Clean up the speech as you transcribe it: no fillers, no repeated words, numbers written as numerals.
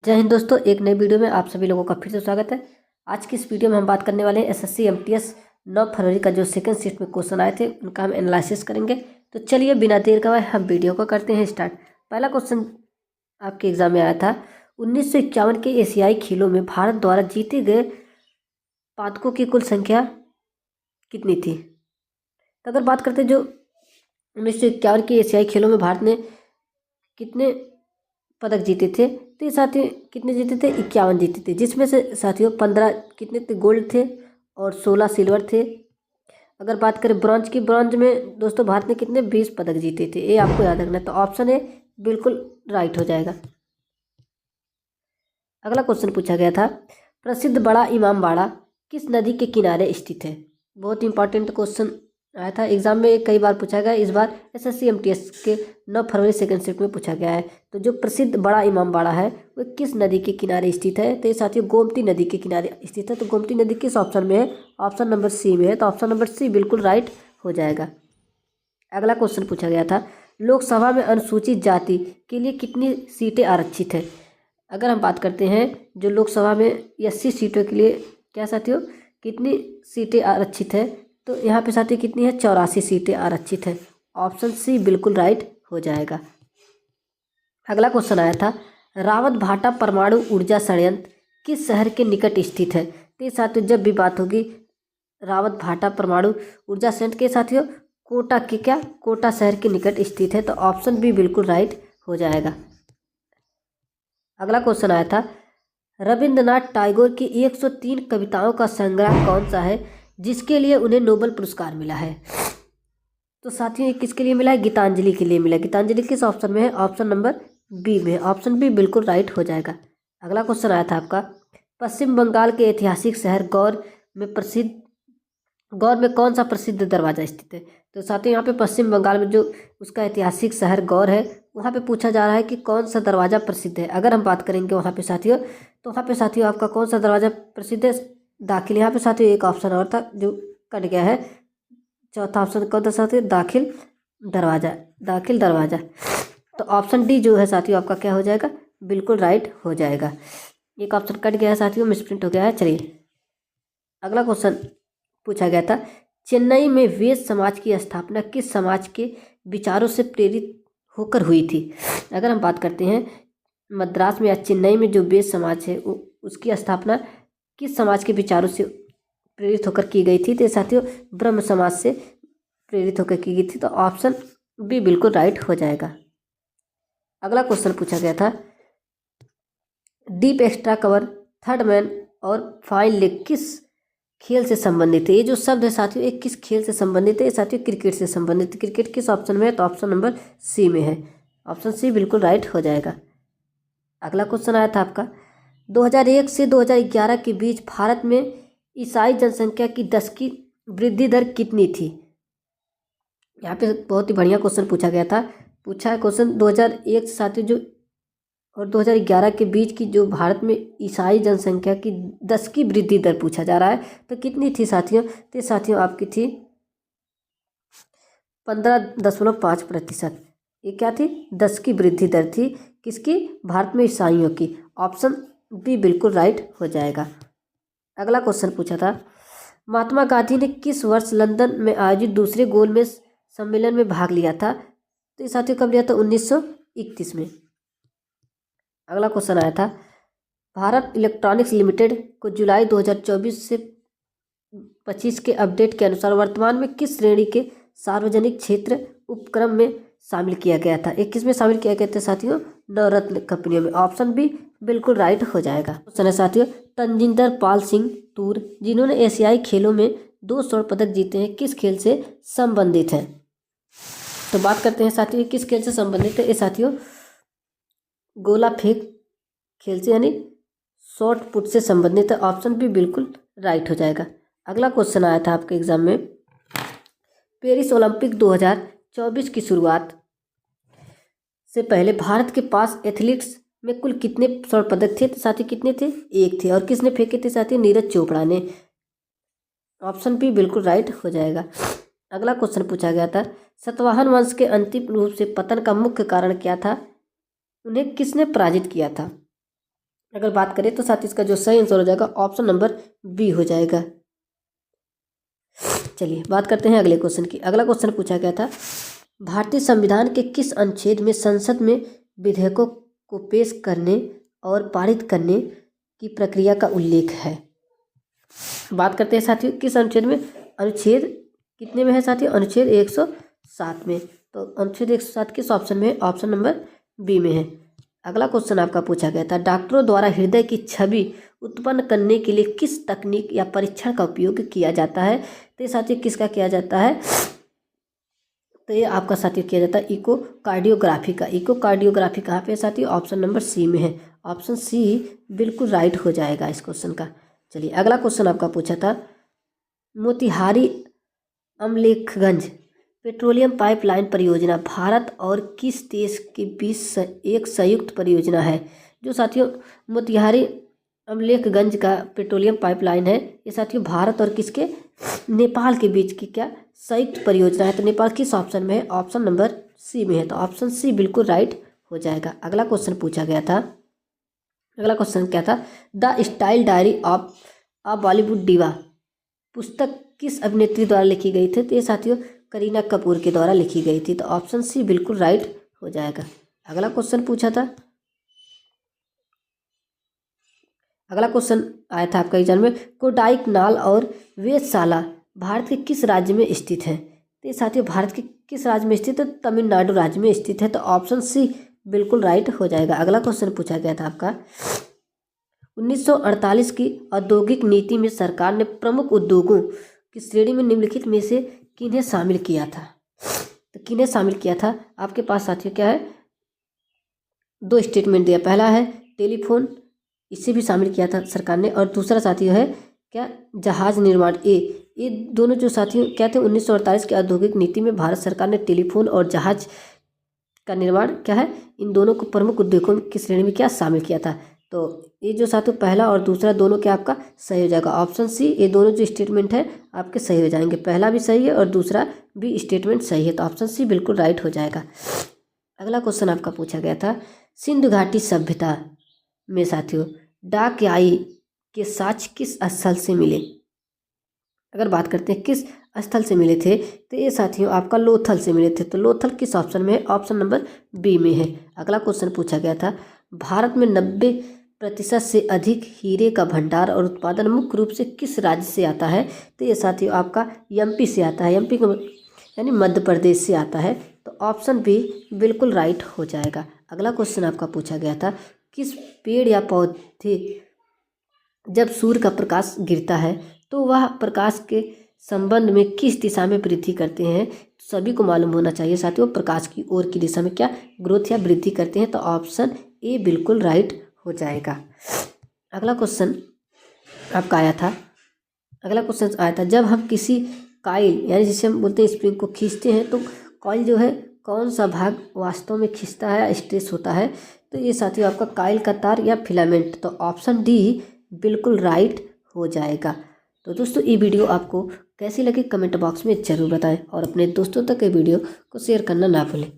जय हिंद दोस्तों, एक नई वीडियो में आप सभी लोगों का फिर से स्वागत है। आज की इस वीडियो में हम बात करने वाले हैं एसएससी एमटीएस 9 फरवरी का जो सेकंड शिफ्ट में क्वेश्चन आए थे उनका हम एनालिसिस करेंगे। तो चलिए बिना देर गवाए हम वीडियो को करते हैं स्टार्ट। पहला क्वेश्चन आपके एग्जाम में आया था, 1951 के एशियाई खेलों में भारत द्वारा जीते गए पदकों की कुल संख्या कितनी थी। तो अगर बात करते हैं जो 1951 के एशियाई खेलों में भारत ने कितने पदक जीते थे, तो ये साथियों कितने जीते थे, 51 जीते थे, जिसमें से साथियों 15 कितने थे, गोल्ड थे और 16 सिल्वर थे। अगर बात करें ब्रॉन्ज की, ब्रॉन्ज में दोस्तों भारत ने कितने 20 पदक जीते थे, ये आपको याद रखना है। तो ऑप्शन ए बिल्कुल राइट हो जाएगा। अगला क्वेश्चन पूछा गया था, प्रसिद्ध बड़ा इमामबाड़ा किस नदी के किनारे स्थित है। बहुत इंपॉर्टेंट क्वेश्चन आया था एग्जाम में, कई बार पूछा गया। इस बार एसएससी एमटीएस के 9 फरवरी सेकंड शिफ्ट में पूछा गया है। तो जो प्रसिद्ध बड़ा इमामबाड़ा है वो किस नदी के किनारे स्थित है। तो ये साथियों गोमती नदी के किनारे स्थित है। तो गोमती नदी किस ऑप्शन में है, ऑप्शन नंबर सी में है। तो ऑप्शन नंबर सी बिल्कुल राइट हो जाएगा। अगला क्वेश्चन पूछा गया था, लोकसभा में अनुसूचित जाति के लिए कितनी सीटें आरक्षित है। अगर हम बात करते हैं जो लोकसभा में 80 सीटों के लिए क्या साथियों कितनी सीटें आरक्षित है, तो यहाँ पे साथियों कितनी है, 84 सीटें आरक्षित है। ऑप्शन सी बिल्कुल राइट हो जाएगा। अगला क्वेश्चन आया था, रावत भाटा परमाणु ऊर्जा संयंत्र किस शहर के निकट स्थित है। तो साथियों जब भी बात होगी रावत भाटा परमाणु ऊर्जा संयंत्र के साथियों कोटा के कोटा शहर के निकट स्थित है। तो ऑप्शन बी बिल्कुल राइट हो जाएगा। अगला क्वेश्चन आया था, रविंद्रनाथ टैगोर की 103 कविताओं का संग्रह कौन सा है जिसके लिए उन्हें नोबेल पुरस्कार मिला है। तो साथियों ये किसके लिए मिला है, गीतांजलि के लिए मिला है। गीतांजलि किस ऑप्शन में है, ऑप्शन नंबर बी में है। ऑप्शन बी बिल्कुल राइट हो जाएगा। अगला क्वेश्चन आया था आपका, पश्चिम बंगाल के ऐतिहासिक शहर गौर में कौन सा प्रसिद्ध दरवाजा स्थित है। तो साथियों यहाँ पे पश्चिम बंगाल में जो उसका ऐतिहासिक शहर गौर है वहाँ पे पूछा जा रहा है कि कौन सा दरवाजा प्रसिद्ध है। अगर हम बात करेंगे वहाँ पे साथियों, तो वहाँ पे साथियों आपका कौन सा दरवाजा प्रसिद्ध है, दाखिल। यहाँ पे साथियों एक ऑप्शन और था जो कट गया है, चौथा ऑप्शन कौन था साथियों, दाखिल दरवाजा। तो ऑप्शन डी जो है साथियों आपका क्या हो जाएगा, बिल्कुल राइट हो जाएगा। एक ऑप्शन कट गया है साथियों, मिसप्रिंट हो गया है। चलिए अगला क्वेश्चन पूछा गया था, चेन्नई में वेद समाज की स्थापना किस समाज के विचारों से प्रेरित होकर हुई थी। अगर हम बात करते हैं मद्रास में या चेन्नई में जो वेद समाज है उसकी स्थापना किस समाज के विचारों से प्रेरित होकर की गई थी। तो साथियों ब्रह्म समाज से प्रेरित होकर की गई थी। तो ऑप्शन बी बिल्कुल राइट हो जाएगा। अगला क्वेश्चन पूछा गया था, deep extra cover, third man और फाइन लेग किस खेल से संबंधित है। ये जो शब्द है साथियों एक किस खेल से संबंधित है, साथियों क्रिकेट से संबंधित है। क्रिकेट किस ऑप्शन में है, तो ऑप्शन नंबर सी में है। ऑप्शन सी बिल्कुल राइट हो जाएगा। अगला क्वेश्चन आया था आपका, 2001 से 2011 के बीच भारत में ईसाई जनसंख्या की 10 की वृद्धि दर कितनी थी। यहाँ पे बहुत ही बढ़िया क्वेश्चन पूछा गया था। पूछा है क्वेश्चन 2001 से साथियों जो और 2011 के बीच की जो भारत में ईसाई जनसंख्या की 10 की वृद्धि दर पूछा जा रहा है, तो कितनी थी साथियों। तो साथियों आपकी थी 15.5%। ये क्या थी, 10 की वृद्धि दर थी किसकी, भारत में ईसाइयों की। ऑप्शन बी बिल्कुल राइट हो जाएगा। अगला क्वेश्चन पूछा था, महात्मा गांधी ने किस वर्ष लंदन में आयोजित दूसरे गोलमेज सम्मेलन में भाग लिया था। तो ये साथियों कब लिया था, 1931 में। अगला क्वेश्चन आया था, भारत इलेक्ट्रॉनिक्स लिमिटेड को जुलाई 2024 से 25 के अपडेट के अनुसार वर्तमान में किस श्रेणी के सार्वजनिक क्षेत्र उपक्रम में शामिल किया गया था। एक किस में शामिल किया गया था साथियों, नवरत्न कंपनियों में। ऑप्शन बी बिल्कुल राइट हो जाएगा। क्वेश्चन है साथियों, तंजिंदर पाल सिंह तूर जिन्होंने एशियाई खेलों में 2 स्वर्ण पदक जीते हैं किस खेल से संबंधित है। तो बात करते हैं साथियों किस खेल से संबंधित है। ये साथियों गोला फेंक खेल से यानी शॉर्ट पुट से संबंधित है। ऑप्शन भी बिल्कुल राइट हो जाएगा। अगला क्वेश्चन आया था आपके एग्जाम में, पेरिस ओलंपिक 2024 की शुरुआत से पहले भारत के पास एथलीट्स में कुल कितने स्वर्ण पदक थे। तो साथी कितने थे, 1 थे। और किसने फेंके थे साथी, नीरज चोपड़ा ने। ऑप्शन बी बिल्कुल राइट हो जाएगा। अगला क्वेश्चन पूछा गया था, सातवाहन वंश के अंतिम रूप से पतन का मुख्य कारण क्या था, उन्हें किसने पराजित किया था। अगर बात करें तो साथ इसका जो सही आंसर हो जाएगा ऑप्शन नंबर बी हो जाएगा। चलिए बात करते हैं अगले क्वेश्चन की। अगला क्वेश्चन पूछा गया था, भारतीय संविधान के किस अनुच्छेद में संसद में विधेयकों को पेश करने और पारित करने की प्रक्रिया का उल्लेख है? बात करते हैं साथियों किस अनुच्छेद में, अनुच्छेद कितने में है साथियों, अनुच्छेद 107 में। तो अनुच्छेद 107 किस ऑप्शन में है, ऑप्शन नंबर बी में है। अगला क्वेश्चन आपका पूछा गया था, डॉक्टरों द्वारा हृदय की छवि उत्पन्न करने के लिए किस तकनीक या परीक्षण का उपयोग किया जाता है? तो ये साथियों किसका किया जाता है, तो ये आपका साथियों किया जाता है इकोकार्डियोग्राफी का। इकोकार्डियोग्राफी कहाँ पे है साथियों, ऑप्शन नंबर सी में है। ऑप्शन सी बिल्कुल राइट हो जाएगा इस क्वेश्चन का। चलिए अगला क्वेश्चन आपका पूछा था, मोतिहारी अमलेखगंज पेट्रोलियम पाइपलाइन परियोजना भारत और किस देश के बीच एक संयुक्त परियोजना है? जो साथियों मोतिहारी अमलेखगंज का पेट्रोलियम पाइपलाइन है, ये साथियों भारत और किसके, नेपाल के बीच की क्या संयुक्त परियोजना है। तो नेपाल किस ऑप्शन में है, ऑप्शन नंबर सी में है। तो ऑप्शन सी बिल्कुल राइट हो जाएगा। अगला क्वेश्चन पूछा गया था, अगला क्वेश्चन क्या था, the style diary of a Bollywood diva पुस्तक किस अभिनेत्री द्वारा लिखी गई थी? तो ये साथियों करीना कपूर के द्वारा लिखी गई थी। तो ऑप्शन सी बिल्कुल राइट हो जाएगा। अगला क्वेश्चन पूछा था, अगला क्वेश्चन आया था आपका एग्जाम में, कोडाईकनाल और वेधशाला भारत के किस राज्य में स्थित है? तो ये साथियों भारत के किस राज्य में स्थित है, तमिलनाडु राज्य में स्थित है। तो ऑप्शन सी बिल्कुल राइट हो जाएगा। अगला क्वेश्चन पूछा गया था आपका, 1948 की औद्योगिक नीति में सरकार ने प्रमुख उद्योगों की श्रेणी में निम्नलिखित में से किन्हें शामिल किया था? तो किन्हें शामिल किया था आपके पास साथियों क्या है, दो स्टेटमेंट दिया। पहला है टेलीफोन, इसे भी शामिल किया था सरकार ने, और दूसरा साथियों है क्या, जहाज निर्माण। ये दोनों जो साथियों क्या थे, 1948 की औद्योगिक नीति में भारत सरकार ने टेलीफोन और जहाज का निर्माण क्या है, इन दोनों को प्रमुख उद्योगों की श्रेणी में क्या शामिल किया था। तो ये जो साथियों पहला और दूसरा दोनों क्या आपका सही हो जाएगा। ऑप्शन सी, ये दोनों जो स्टेटमेंट है आपके सही हो जाएंगे। पहला भी सही है और दूसरा भी स्टेटमेंट सही है। तो ऑप्शन सी बिल्कुल राइट हो जाएगा। अगला क्वेश्चन आपका पूछा गया था, सिंधु घाटी सभ्यता में साथियों डाकियाई के साक्ष्य किस स्थल से मिले? अगर बात करते हैं किस स्थल से मिले थे, तो ये साथियों आपका लोथल से मिले थे। तो लोथल किस ऑप्शन में है, ऑप्शन नंबर बी में है। अगला क्वेश्चन पूछा गया था, भारत में 90% से अधिक हीरे का भंडार और उत्पादन मुख्य रूप से किस राज्य से आता है? तो ये साथियों आपका एमपी से आता है। एमपी को यानी मध्य प्रदेश से आता है। तो ऑप्शन बी बिल्कुल राइट हो जाएगा। अगला क्वेश्चन आपका पूछा गया था, किस पेड़ या पौधे जब सूर्य का प्रकाश गिरता है तो वह प्रकाश के संबंध में किस दिशा में वृद्धि करते हैं? सभी को मालूम होना चाहिए साथियों, प्रकाश की ओर की दिशा में क्या ग्रोथ या वृद्धि करते हैं। तो ऑप्शन ए बिल्कुल राइट हो जाएगा। अगला क्वेश्चन आपका आया था, अगला क्वेश्चन आया था, जब हम किसी कॉइल यानी जिसे हम बोलते हैं स्प्रिंग को खींचते हैं तो कॉइल जो है कौन सा भाग वास्तव में खींचता है या स्ट्रेच होता है? तो ये साथियों आपका कॉइल का तार या फिलामेंट। तो ऑप्शन डी बिल्कुल राइट हो जाएगा। तो दोस्तों ये वीडियो आपको कैसी लगी कमेंट बॉक्स में ज़रूर बताएं और अपने दोस्तों तक ये वीडियो को शेयर करना ना भूलें।